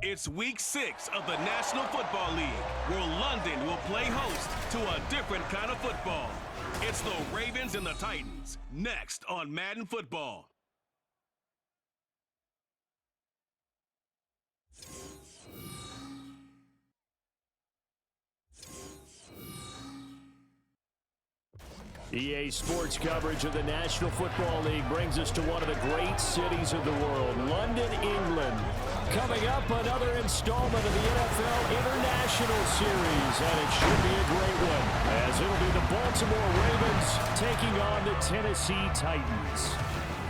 It's week 6 of the National Football League, where London will play host to a different kind of football. It's the Ravens and the Titans, next on Madden Football. EA Sports coverage of the National Football League brings us to one of the great cities of the world, London, England. Coming up, another installment of the NFL International Series, and it should be a great one, as it'll be the Baltimore Ravens taking on the Tennessee Titans.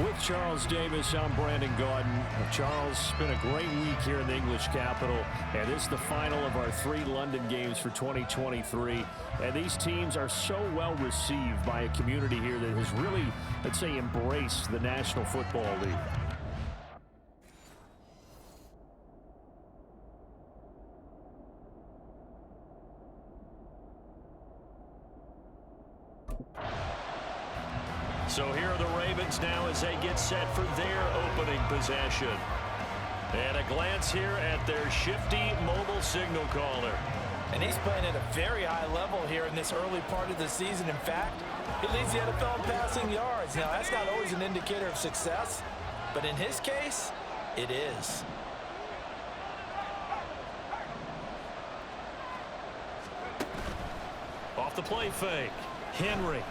With Charles Davis, I'm Brandon Gaudin. Charles, it's been a great week here in the English capital, and this is the final of our 3 London games for 2023. And these teams are so well received by a community here that has really, let's say, embraced the National Football League. So here are the Ravens now as they get set for their opening possession. And a glance here at their shifty mobile signal caller. And he's playing at a very high level here in this early part of the season. In fact, he leads the NFL in passing yards. Now, that's not always an indicator of success, but in his case, it is. Off the play fake, Henry.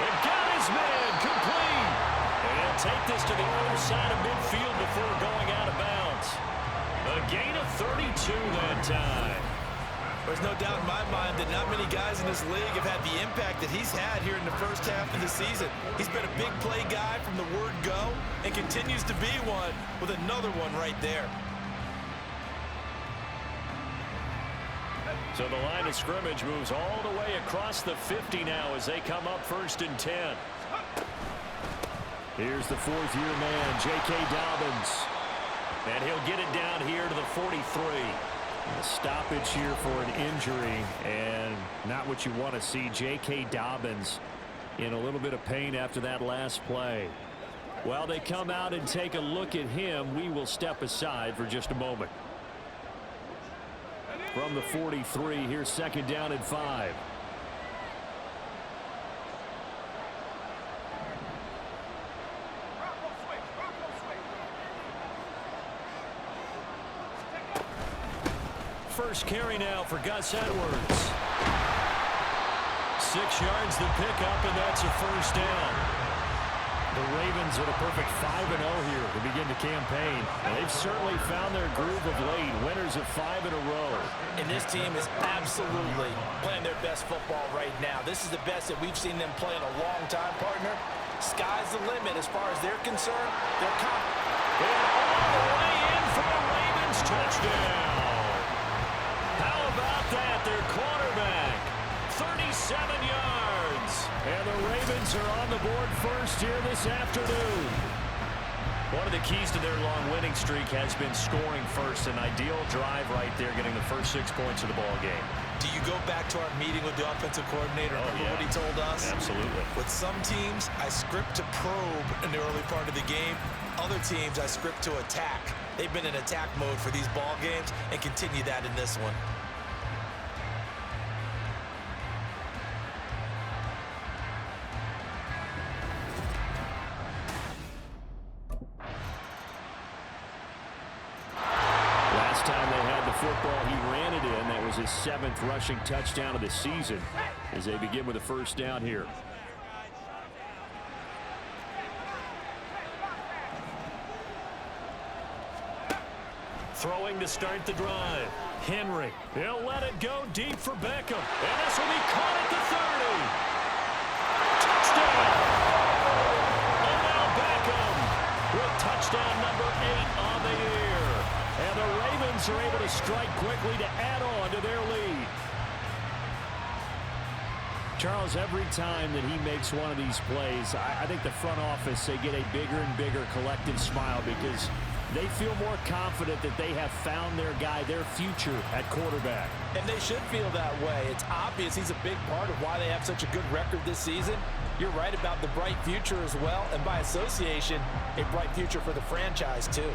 And got his man complete. And take this to the other side of midfield before going out of bounds. A gain of 32 that time. There's no doubt in my mind that not many guys in this league have had the impact that he's had here in the first half of the season. He's been a big play guy from the word go and continues to be one with another one right there. So the line of scrimmage moves all the way across the 50 now as they come up 1st and 10. Here's the 4th-year man, J.K. Dobbins. And he'll get it down here to the 43. A stoppage here for an injury, and not what you want to see. J.K. Dobbins in a little bit of pain after that last play. While they come out and take a look at him, we will step aside for just a moment. From the 43, here's 2nd down and 5. First carry now for Gus Edwards. 6 yards the pickup, and that's a first down. The Ravens with a perfect 5-0 here to begin the campaign. And they've certainly found their groove of late, winners of 5 in a row. And this team is absolutely playing their best football right now. This is the best that we've seen them play in a long time, partner. Sky's the limit as far as they're concerned. They're confident. And all the way in for a Ravens touchdown. How about that? Their quarterback, 37 yards. And the Ravens are on the board first here this afternoon. One of the keys to their long winning streak has been scoring first. An ideal drive right there, getting the first 6 points of the ball game. Do you go back to our meeting with the offensive coordinator? Remember what he told us? Absolutely. With some teams, I script to probe in the early part of the game. Other teams, I script to attack. They've been in attack mode for these ball games and continue that in this one. Last time they had the football, he ran it in. That was his 7th rushing touchdown of the season as they begin with a first down here. Throwing to start the drive. Henry. He'll let it go deep for Beckham. And this will be caught at the 30. Touchdown! And now Beckham with touchdown number 8 on the year. And the Ravens are able to strike quickly to add on to their lead. Charles, every time that he makes one of these plays, I think the front office, they get a bigger and bigger collective smile because they feel more confident that they have found their guy, their future at quarterback. And they should feel that way. It's obvious he's a big part of why they have such a good record this season. You're right about the bright future as well, and by association, a bright future for the franchise too.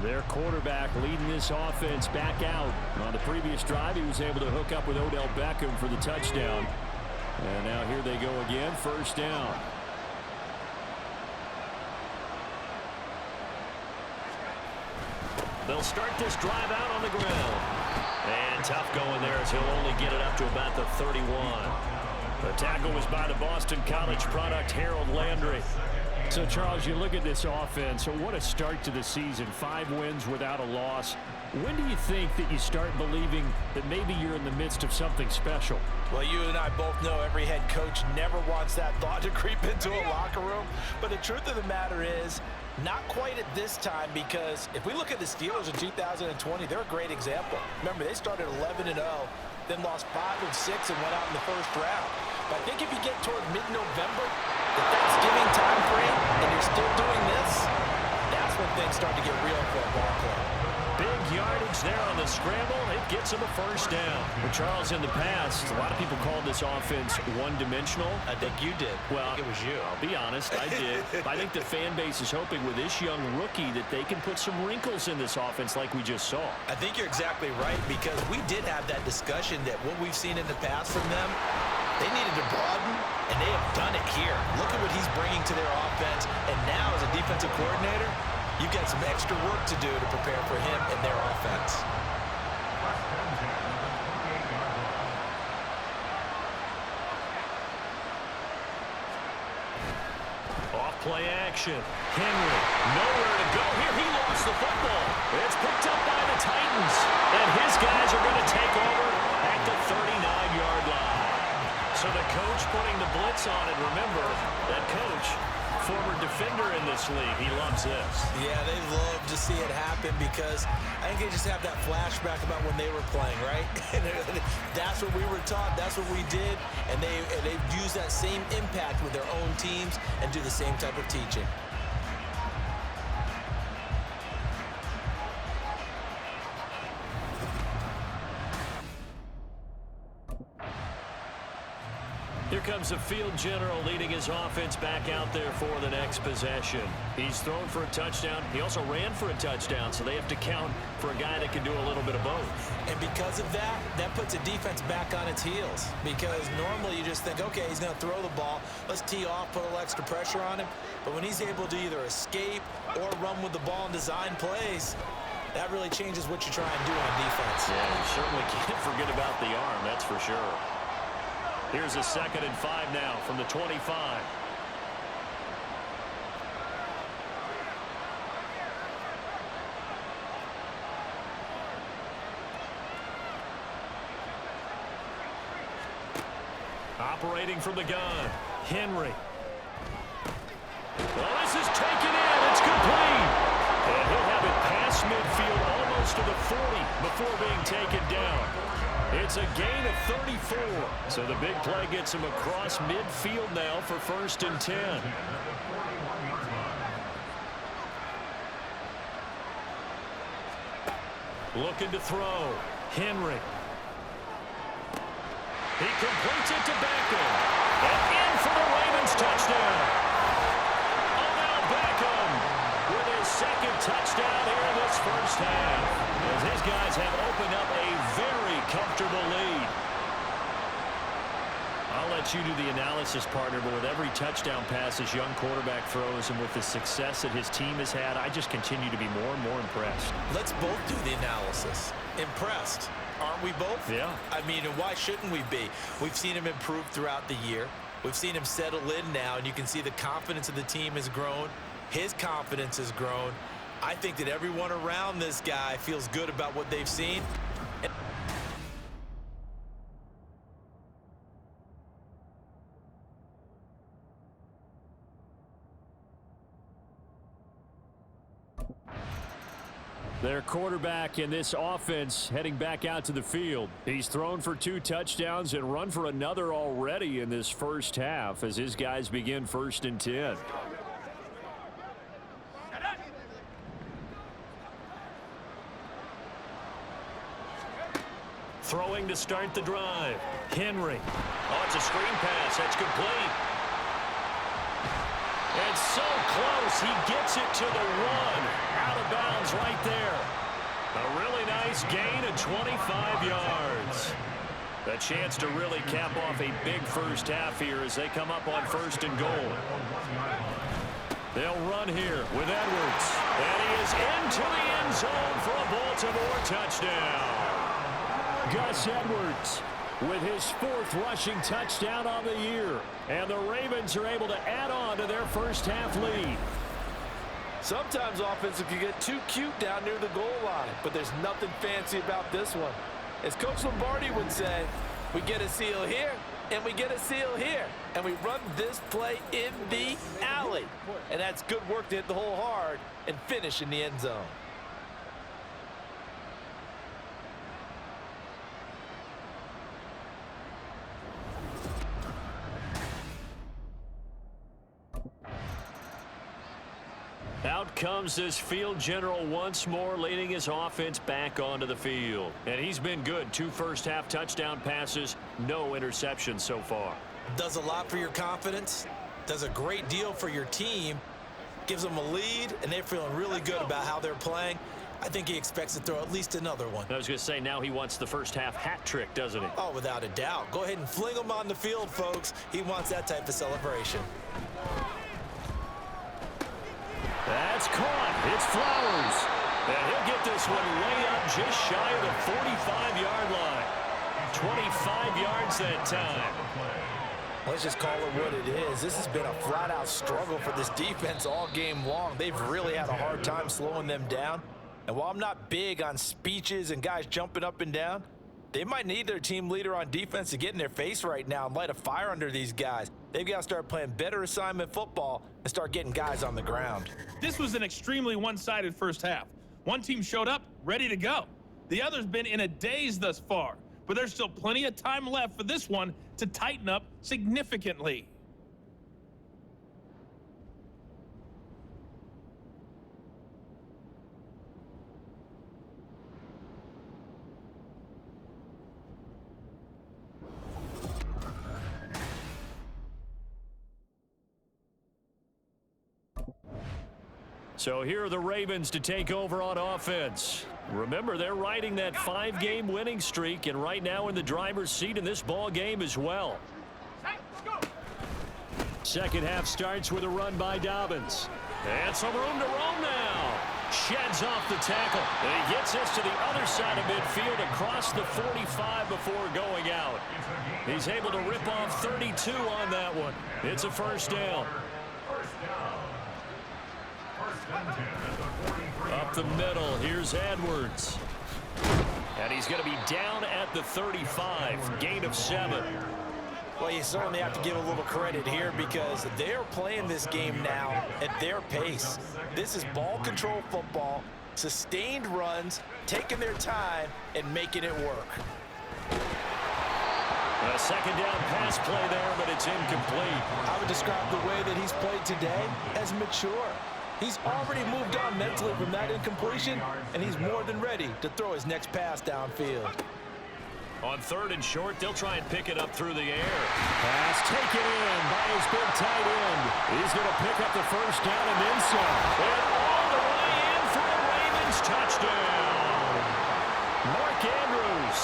Their quarterback leading this offense back out. On the previous drive, he was able to hook up with Odell Beckham for the touchdown. And now here they go again, first down. They'll start this drive out on the ground. And tough going there as he'll only get it up to about the 31. The tackle was by the Boston College product, Harold Landry. So, Charles, you look at this offense, so what a start to the season. 5 wins without a loss. When do you think that you start believing that maybe you're in the midst of something special? Well, you and I both know every head coach never wants that thought to creep into a locker room. But the truth of the matter is, not quite at this time, because if we look at the Steelers in 2020, they're a great example. Remember, they started 11-0, then lost 5 of 6 and went out in the first round. But I think if you get toward mid-November, the Thanksgiving time frame, and you're still doing this, that's when things start to get real for a ball club. Big yardage there on the scramble. It gets him a first down. Well, Charles, in the past, a lot of people called this offense one-dimensional. I think you did. Well, I think it was you. I'll be honest, I did. I think the fan base is hoping with this young rookie that they can put some wrinkles in this offense like we just saw. I think you're exactly right, because we did have that discussion that what we've seen in the past from them, they needed to broaden, and they have done it here. Look at what he's bringing to their offense, and now as a defensive coordinator, you've got some extra work to do to prepare for him and their offense. Off-play action. Henry, nowhere to go here. He lost the football. It's picked up by the Titans, and his guys are going to take over at the 39-yard line. So the coach putting the blitz on it. Remember, that coach, former defender in this league, he loves this. Yeah, they love to see it happen, because I think they just have that flashback about when they were playing, right? That's what we were taught. That's what we did. And they've used that same impact with their own teams and do the same type of teaching. Here comes the field general leading his offense back out there for the next possession. He's thrown for a touchdown. He also ran for a touchdown, so they have to count for a guy that can do a little bit of both. And because of that, that puts a defense back on its heels, because normally you just think, okay, he's going to throw the ball. Let's tee off, put a little extra pressure on him. But when he's able to either escape or run with the ball and design plays, that really changes what you try and do on defense. Yeah, you certainly can't forget about the arm, that's for sure. Here's a 2nd and 5 now from the 25. Operating from the gun, Henry. Well, this is taken in. It's complete. And he'll have it past midfield almost to the 40 before being taken down. It's a gain of 34. So the big play gets him across midfield now for 1st and 10. Looking to throw. Henry. He completes it to Beckham. And in for the Ravens touchdown. Odell Beckham with his 2nd touchdown here in this first half, as his guys have opened up a very comfortable lead. I'll let you do the analysis, partner, but with every touchdown pass this young quarterback throws and with the success that his team has had, I just continue to be more and more impressed. Let's both do the analysis. Impressed. Aren't we both? Yeah. I mean, and why shouldn't we be? We've seen him improve throughout the year. We've seen him settle in now, and you can see the confidence of the team has grown. His confidence has grown. I think that everyone around this guy feels good about what they've seen. Their quarterback in this offense heading back out to the field. He's thrown for 2 touchdowns and run for another already in this first half as his guys begin 1st and 10. Throwing to start the drive. Henry. Oh, it's a screen pass. That's complete. And so close. He gets it to the 1. Out of bounds right there. A really nice gain of 25 yards. A chance to really cap off a big first half here as they come up on 1st and goal. They'll run here with Edwards. And he is into the end zone for a Baltimore touchdown. Gus Edwards with his 4th rushing touchdown on the year. And the Ravens are able to add on to their first half lead. Sometimes offenses can get too cute down near the goal line, but there's nothing fancy about this one. As Coach Lombardi would say, we get a seal here, and we get a seal here, and we run this play in the alley. And that's good work to hit the hole hard and finish in the end zone. Out comes this field general once more, leading his offense back onto the field. And he's been good. 2 first-half touchdown passes, no interceptions so far. Does a lot for your confidence, does a great deal for your team, gives them a lead, and they're feeling really good about how they're playing. I think he expects to throw at least another one. I was going to say, now he wants the first-half hat trick, doesn't he? Oh, without a doubt. Go ahead and fling him on the field, folks. He wants that type of celebration. That's caught. It's Flowers. And he'll get this one way up just shy of the 45-yard line. 25 yards that time. Let's just call it what it is. This has been a flat-out struggle for this defense all game long. They've really had a hard time slowing them down. And while I'm not big on speeches and guys jumping up and down, they might need their team leader on defense to get in their face right now and light a fire under these guys. They've got to start playing better assignment football and start getting guys on the ground. This was an extremely one-sided first half. One team showed up, ready to go. The other's been in a daze thus far, but there's still plenty of time left for this one to tighten up significantly. So here are the Ravens to take over on offense. Remember, they're riding that 5-game winning streak, and right now in the driver's seat in this ball game as well. Second half starts with a run by Dobbins. And some room to roam now. Sheds off the tackle. And he gets this to the other side of midfield across the 45 before going out. He's able to rip off 32 on that one. It's a first down. Up the middle, here's Edwards. And he's going to be down at the 35, gain of 7. Well, you certainly have to give a little credit here because they're playing this game now at their pace. This is ball control football, sustained runs, taking their time, and making it work. A second down pass play there, but it's incomplete. I would describe the way that he's played today as mature. He's already moved on mentally from that incompletion, and he's more than ready to throw his next pass downfield. On 3rd and short, they'll try and pick it up through the air. Pass taken in by his big tight end. He's going to pick up the first down and then some. And all the way in for a Ravens touchdown. Mark Andrews,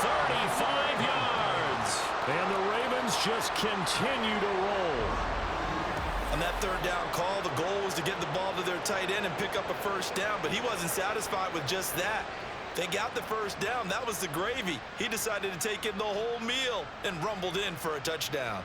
35 yards. And the Ravens just continue to roll. On that 3rd down call, the goal was to get the ball to their tight end and pick up a first down, but he wasn't satisfied with just that. They got the first down. That was the gravy. He decided to take in the whole meal and rumbled in for a touchdown.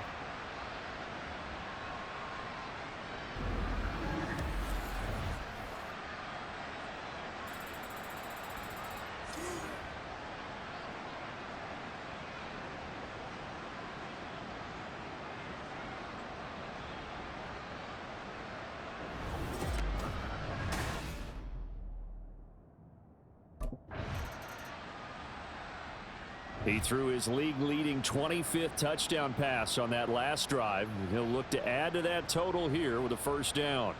He threw his league-leading 25th touchdown pass on that last drive. He'll look to add to that total here with a first down.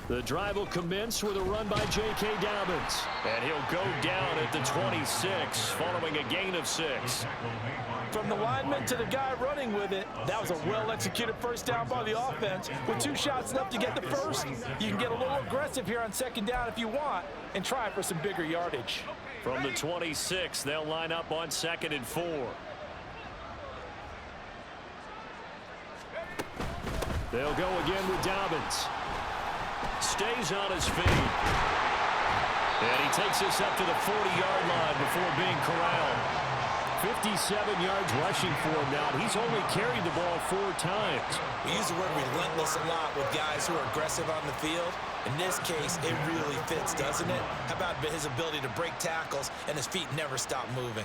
The drive will commence with a run by J.K. Dobbins. And he'll go down at the 26 following a gain of 6. From the lineman to the guy running with it, that was a well-executed first down by the offense. With 2 shots left to get the first, you can get a little aggressive here on second down if you want and try for some bigger yardage. From the 26, they'll line up on 2nd and 4. They'll go again with Dobbins. Stays on his feet. And he takes this up to the 40-yard line before being corralled. 57 yards rushing for him now. He's only carried the ball 4 times. We use the word relentless a lot with guys who are aggressive on the field. In this case, it really fits, doesn't it? How about his ability to break tackles and his feet never stop moving?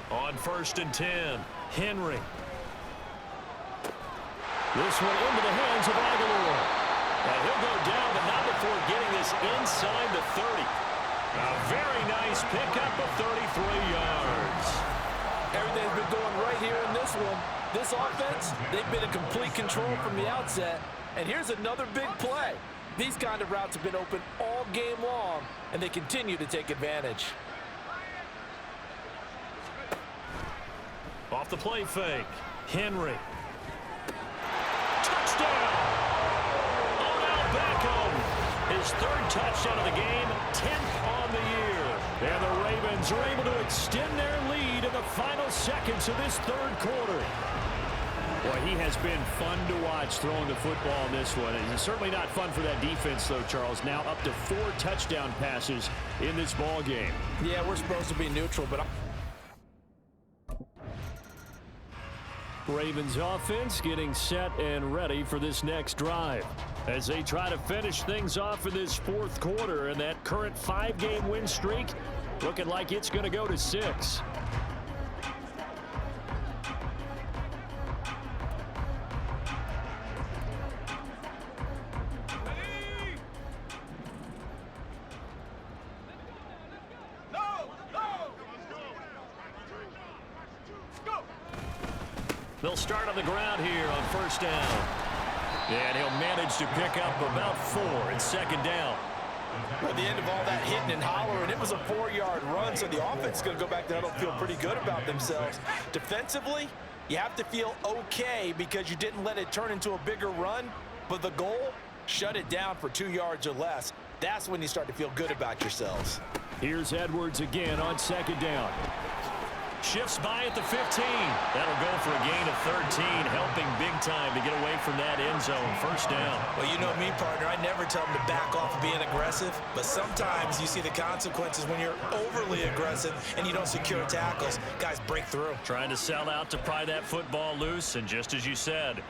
On 1st and 10, Henry. This one into the hands of Aguilar. And he'll go down, but not before getting this inside the 30. A very nice pickup of 33 yards. Everything's been going right here in this one. This offense, they've been in complete control from the outset. And here's another big play. These kind of routes have been open all game long, and they continue to take advantage. Off the play fake, Henry. Touchdown! Odell Beckham. His 3rd touchdown of the game, 10th on the year. And the Ravens are able to extend their lead in the final seconds of this 3rd quarter. Boy, he has been fun to watch throwing the football in this one. It's certainly not fun for that defense, though, Charles. Now up to 4 touchdown passes in this ball game. Yeah, we're supposed to be neutral, but Ravens offense getting set and ready for this next drive as they try to finish things off in this 4th quarter, and that current 5-game win streak looking like it's going to go to 6. They'll start on the ground here on 1st down. And he'll manage to pick up about 4 in 2nd down. At the end of all that hitting and hollering, it was a 4-yard run, so the offense is going to go back there and feel pretty good about themselves. Defensively, you have to feel okay because you didn't let it turn into a bigger run, but the goal, shut it down for 2 yards or less. That's when you start to feel good about yourselves. Here's Edwards again on 2nd down. Shifts by at the 15. That'll go for a gain of 13, helping big time to get away from that end zone. 1st down. Well, you know me, partner. I never tell them to back off of being aggressive, but sometimes you see the consequences when you're overly aggressive and you don't secure tackles. Guys break through. Trying to sell out to pry that football loose, and just as you said,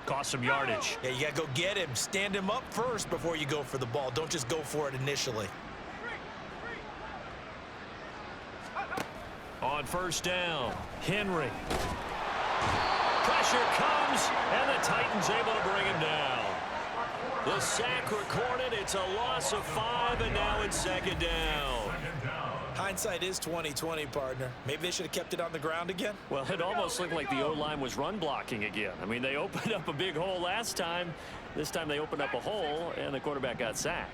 cost some yardage. Yeah, you got to go get him. Stand him up first before you go for the ball. Don't just go for it initially. On 1st down, Henry. Pressure comes, and the Titans able to bring him down. The sack recorded. It's a loss of 5, and now it's 2nd down. Hindsight is 20/20, partner. Maybe they should have kept it on the ground again. Well, it almost looked like the O-line was run blocking again. I mean, they opened up a big hole last time. This time they opened up a hole, and the quarterback got sacked.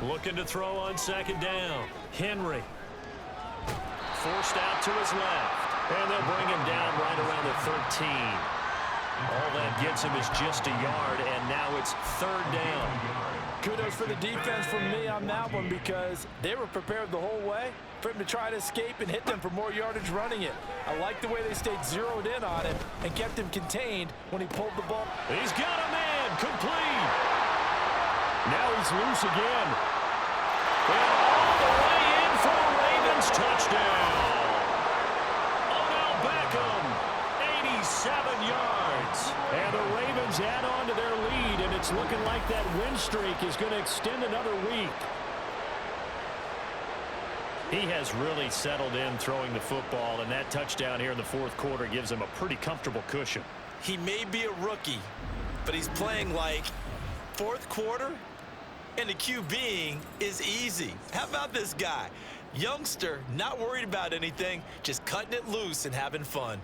Looking to throw on 2nd down. Henry. Forced out to his left. And they'll bring him down right around the 13. All that gets him is just a yard, and now it's 3rd down. Kudos for the defense from me on that one because they were prepared the whole way for him to try to escape and hit them for more yardage running it. I like the way they stayed zeroed in on him and kept him contained when he pulled the ball. He's got a man complete. Now he's loose again. And all the way in for the Ravens touchdown. Odell Beckham, 87 yards. And the Ravens add on to their lead, and it's looking like that win streak is going to extend another week. He has really settled in throwing the football, and that touchdown here in the fourth quarter gives him a pretty comfortable cushion. He may be a rookie, but he's playing like fourth quarter, and the QBing is easy. How about this guy? Youngster, not worried about anything, just cutting it loose and having fun.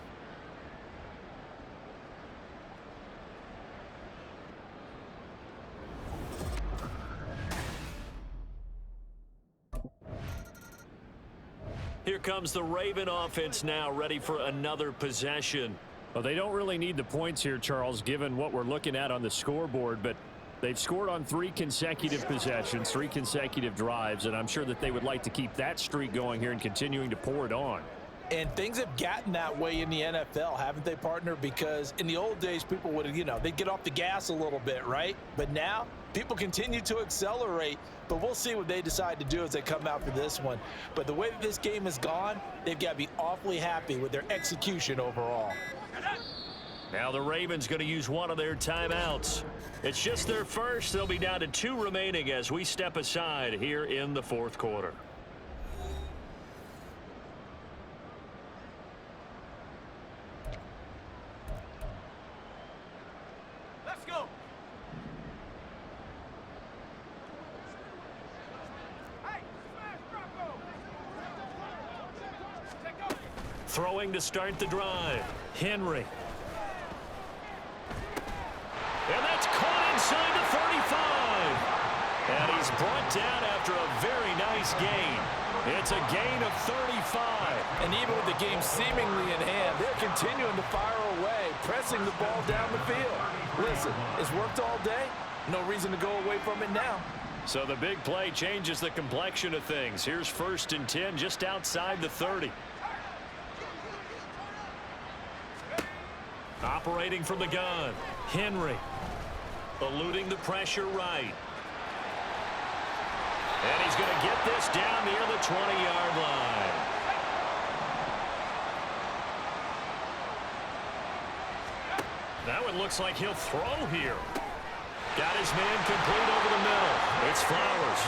Here comes the Raven offense now, ready for another possession. Well, they don't really need the points here, Charles, given what we're looking at on the scoreboard, but they've scored on 3 consecutive possessions, 3 consecutive drives, and I'm sure that they would like to keep that streak going here and continuing to pour it on. And things have gotten that way in the NFL, haven't they, partner? Because in the old days, people would, they'd get off the gas a little bit, right? But now, people continue to accelerate. But we'll see what they decide to do as they come out for this one. But the way that this game has gone, they've got to be awfully happy with their execution overall. Now the Ravens going to use one of their timeouts. It's just their first. They'll be down to 2 remaining as we step aside here in the fourth quarter. Let's go. Throwing to start the drive. Henry. And that's caught inside the 35. And he's brought down after a very nice gain. It's a gain of 35. And even with the game seemingly in hand, they're continuing to fire away, pressing the ball down the field. Listen, it's worked all day. No reason to go away from it now. So the big play changes the complexion of things. Here's 1st and 10 just outside the 30. Operating from the gun. Henry. Eluding the pressure right. And he's going to get this down near the 20-yard line. That one looks like he'll throw here. Got his man complete over the middle. It's Flowers.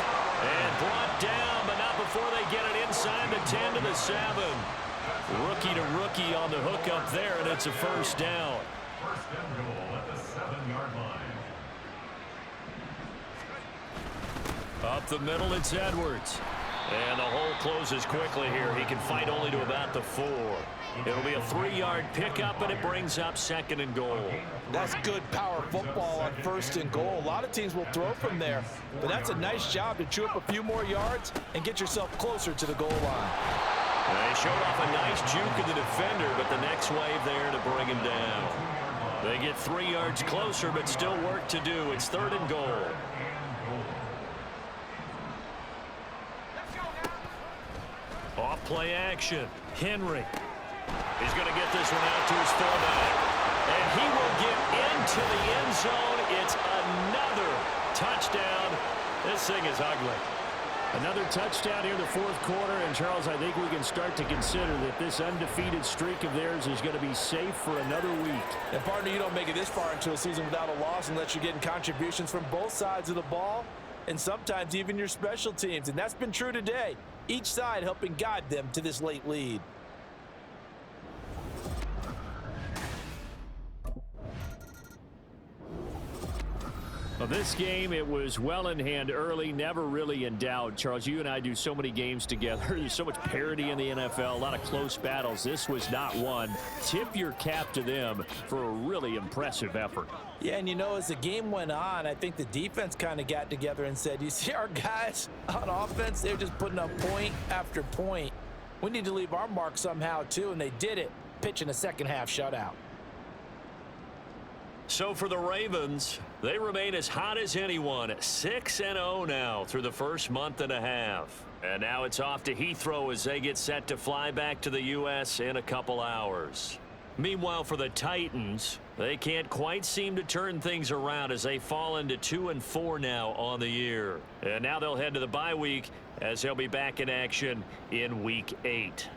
And brought down, but not before they get it inside the 10 to the 7. Rookie to rookie on the hook up there, and it's a first down. First and goal at the 7-yard line. Up the middle, it's Edwards. And the hole closes quickly here. He can fight only to about the 4. It'll be a 3-yard pickup, and it brings up 2nd and goal. That's good power football on 1st and goal. A lot of teams will throw from there, but that's a nice job to chew up a few more yards and get yourself closer to the goal line. They showed off a nice juke of the defender, but the next wave there to bring him down. They get 3 yards closer, but still work to do. It's 3rd and goal. Off play action. Henry. He's going to get this one out to his fullback. And he will get into the end zone. It's another touchdown. This thing is ugly. Another touchdown here in the fourth quarter. And, Charles, I think we can start to consider that this undefeated streak of theirs is going to be safe for another week. And, partner, you don't make it this far into a season without a loss unless you're getting contributions from both sides of the ball and sometimes even your special teams. And that's been true today. Each side helping guide them to this late lead. Well, this game, it was well in hand early, never really in doubt. Charles, you and I do so many games together. There's so much parity in the NFL, a lot of close battles. This was not one. Tip your cap to them for a really impressive effort. Yeah, and as the game went on, I think the defense kind of got together and said, you see our guys on offense, they're just putting up point after point. We need to leave our mark somehow, too, and they did it, pitching a second-half shutout. So for the Ravens, they remain as hot as anyone, 6-0 now through the first month and a half. And now it's off to Heathrow as they get set to fly back to the U.S. in a couple hours. Meanwhile, for the Titans, they can't quite seem to turn things around as they fall into 2-4 now on the year. And now they'll head to the bye week as they'll be back in action in Week 8.